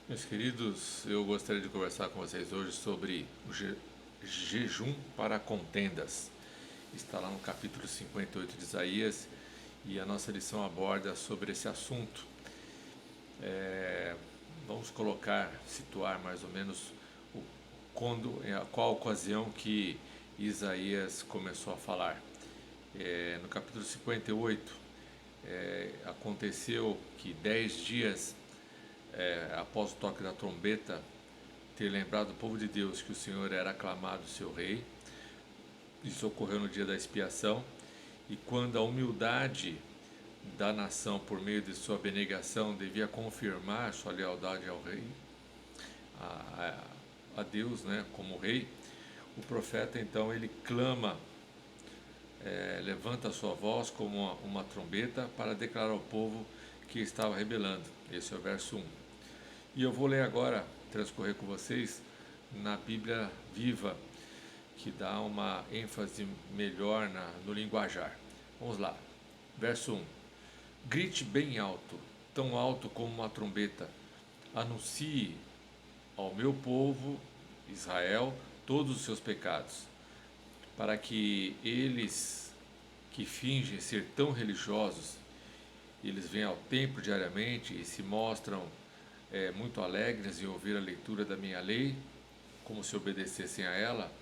Meus queridos, eu gostaria de conversar com vocês hoje sobre o jejum para contendas. Está lá no capítulo 58 de Isaías e a nossa lição aborda sobre esse assunto. Vamos situar mais ou menos qual ocasião que Isaías começou a falar. No capítulo 58, aconteceu que 10 dias após o toque da trombeta, ter lembrado o povo de Deus que o Senhor era aclamado seu rei. Isso ocorreu no dia da expiação, e quando a humildade da nação, por meio de sua abnegação, devia confirmar sua lealdade ao rei, a Deus, né, como rei, o profeta então ele clama, levanta a sua voz como uma trombeta para declarar ao povo que estava rebelando. Esse é o verso 1. E eu vou ler agora, transcorrer com vocês na Bíblia Viva, que dá uma ênfase melhor no linguajar. Vamos lá. Verso 1. Grite bem alto, tão alto como uma trombeta. Anuncie ao meu povo, Israel, todos os seus pecados, para que eles que fingem ser tão religiosos, eles vêm ao templo diariamente e se mostram muito alegres em ouvir a leitura da minha lei, como se obedecessem a ela,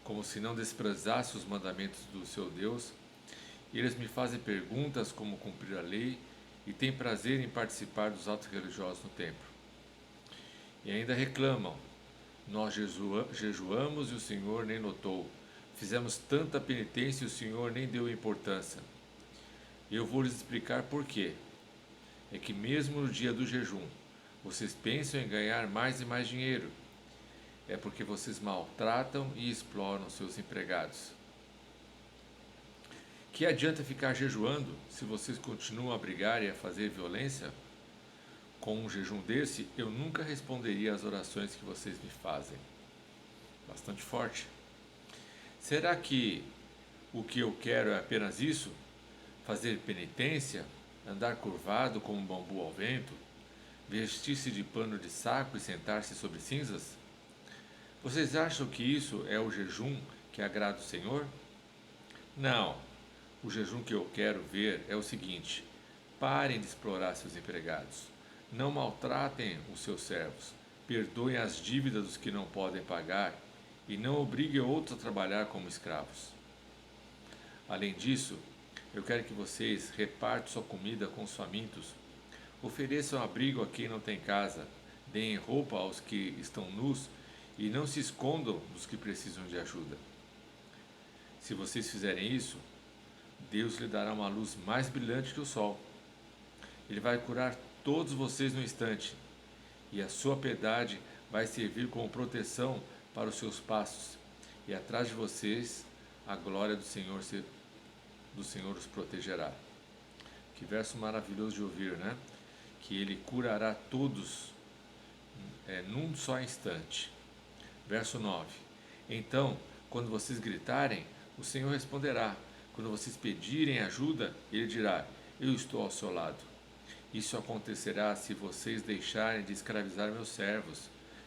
como se não desprezassem os mandamentos do seu Deus. E eles me fazem perguntas como cumprir a lei e têm prazer em participar dos atos religiosos no templo. E ainda reclamam: nós jejuamos e o Senhor nem notou. Fizemos tanta penitência e o Senhor nem deu importância. E eu vou lhes explicar por quê. É que mesmo no dia do jejum, vocês pensam em ganhar mais e mais dinheiro. É porque vocês maltratam e exploram seus empregados. Que adianta ficar jejuando se vocês continuam a brigar e a fazer violência? Com um jejum desse, eu nunca responderia às orações que vocês me fazem. Bastante forte. Será que o que eu quero é apenas isso? Fazer penitência? Andar curvado como um bambu ao vento? Vestir-se de pano de saco e sentar-se sobre cinzas? Vocês acham que isso é o jejum que agrada o Senhor? Não. O jejum que eu quero ver é o seguinte: parem de explorar seus empregados. Não maltratem os seus servos. Perdoem as dívidas dos que não podem pagar e não obriguem outros a trabalhar como escravos. Além disso, eu quero que vocês repartam sua comida com os famintos. Ofereçam abrigo a quem não tem casa, deem roupa aos que estão nus e não se escondam dos que precisam de ajuda. Se vocês fizerem isso, Deus lhe dará uma luz mais brilhante que o sol. Ele vai curar todos vocês no instante, e a sua piedade vai servir como proteção para os seus passos, e atrás de vocês a glória do Senhor os protegerá. Que verso maravilhoso de ouvir, né? Que ele curará todos num só instante. Verso 9. Então, quando vocês gritarem, o Senhor responderá. Quando vocês pedirem ajuda, ele dirá: eu estou ao seu lado. Isso acontecerá se vocês deixarem de escravizar meus servos,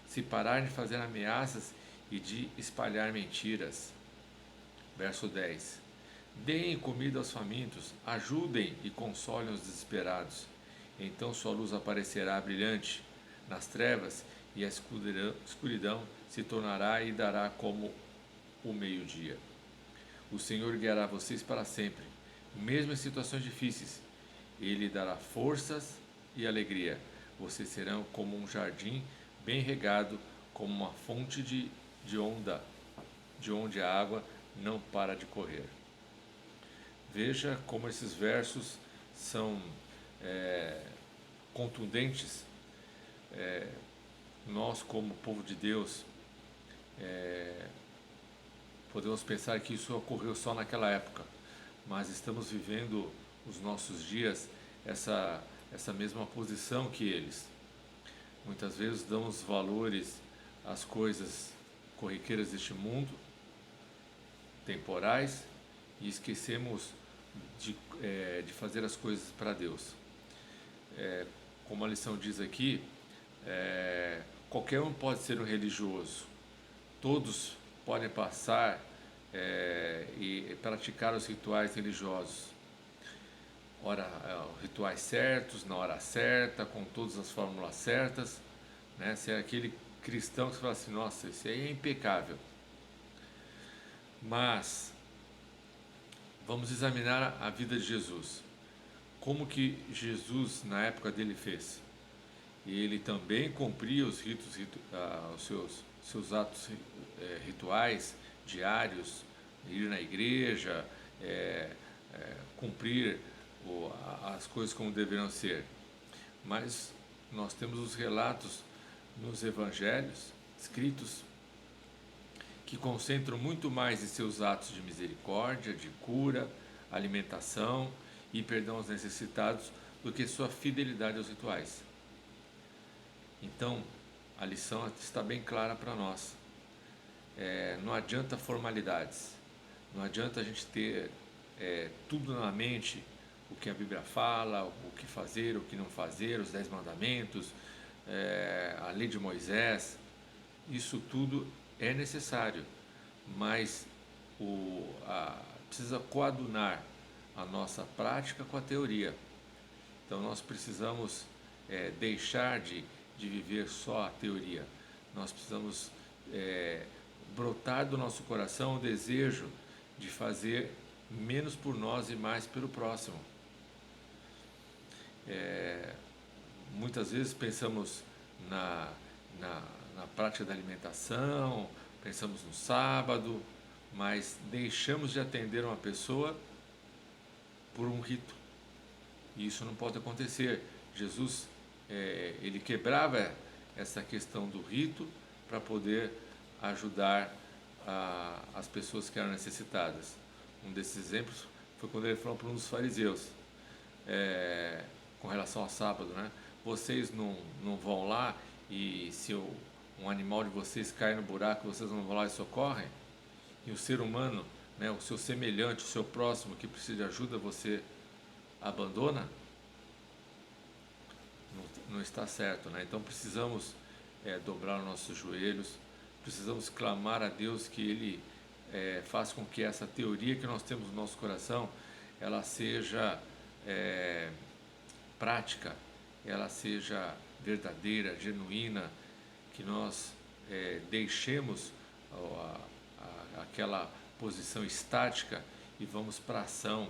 se pararem de fazer ameaças e de espalhar mentiras. Verso 10. Deem comida aos famintos, ajudem e consolem os desesperados. Então sua luz aparecerá brilhante nas trevas e a escuridão se tornará e dará como o meio-dia. O Senhor guiará vocês para sempre, mesmo em situações difíceis. Ele dará forças e alegria. Vocês serão como um jardim bem regado, como uma fonte de onde a água não para de correr. Veja como esses versos são contundentes. Nós, como povo de Deus, podemos pensar que isso ocorreu só naquela época, mas estamos vivendo os nossos dias essa mesma posição que eles. Muitas vezes damos valores às coisas corriqueiras deste mundo, temporais, e esquecemos de fazer as coisas para Deus. Como a lição diz aqui, Qualquer um pode ser um religioso. Todos podem passar e praticar os rituais religiosos. Rituais certos, na hora certa, com todas as fórmulas certas, né? Se é aquele cristão que você fala assim, nossa, esse aí é impecável. Mas vamos examinar a vida de Jesus. Como que Jesus, na época dele, fez? Ele também cumpria os os seus atos rituais diários, ir na igreja, cumprir as coisas como deveriam ser. Mas nós temos os relatos nos evangelhos escritos que concentram muito mais em seus atos de misericórdia, de cura, alimentação e perdão aos necessitados do que sua fidelidade aos rituais. Então, a lição está bem clara para nós. Não adianta formalidades, não adianta a gente ter tudo na mente, o que a Bíblia fala, o que fazer, o que não fazer, os 10 mandamentos, a lei de Moisés. Isso tudo é necessário, mas precisa coadunar a nossa prática com a teoria. Então nós precisamos deixar de viver só a teoria. Nós precisamos brotar do nosso coração o desejo de fazer menos por nós e mais pelo próximo. Muitas vezes pensamos na prática da alimentação, pensamos no sábado, mas deixamos de atender uma pessoa por um rito. E isso não pode acontecer. Jesus, ele quebrava essa questão do rito para poder ajudar as pessoas que eram necessitadas. Um desses exemplos foi quando ele falou para um dos fariseus, com relação ao sábado, né? Vocês não vão lá e se um animal de vocês cai no buraco, vocês não vão lá e socorrem? E o ser humano, né, o seu semelhante, o seu próximo que precisa de ajuda, você abandona? Não está certo, né? Então precisamos dobrar os nossos joelhos, precisamos clamar a Deus que Ele faça com que essa teoria que nós temos no nosso coração, ela seja prática, ela seja verdadeira, genuína, que nós deixemos aquela posição estática e vamos para a ação,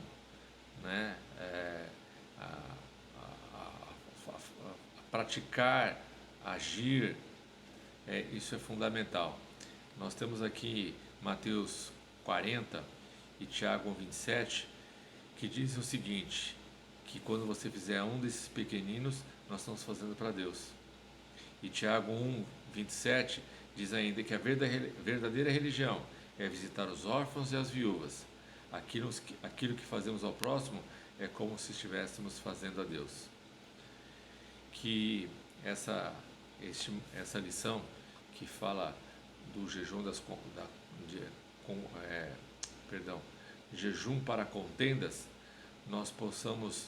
né? Praticar, agir, isso é fundamental. Nós temos aqui Mateus 40 e Tiago 1:27, que dizem o seguinte, que quando você fizer um desses pequeninos, nós estamos fazendo para Deus. E Tiago 1:27 diz ainda que a verdadeira religião é visitar os órfãos e as viúvas. Aquilo que fazemos ao próximo é como se estivéssemos fazendo a Deus. Que essa lição que fala do jejum jejum para contendas, nós possamos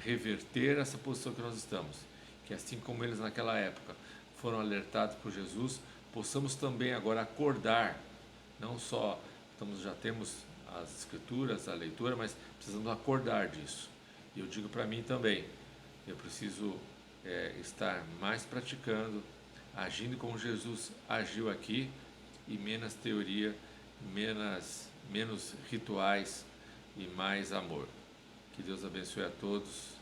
reverter essa posição que nós estamos, que assim como eles naquela época foram alertados por Jesus, possamos também agora acordar, não só já temos as escrituras, a leitura, mas precisamos acordar disso. E eu digo para mim também, eu preciso estar mais praticando, agindo como Jesus agiu aqui, e menos teoria, menos rituais e mais amor. Que Deus abençoe a todos.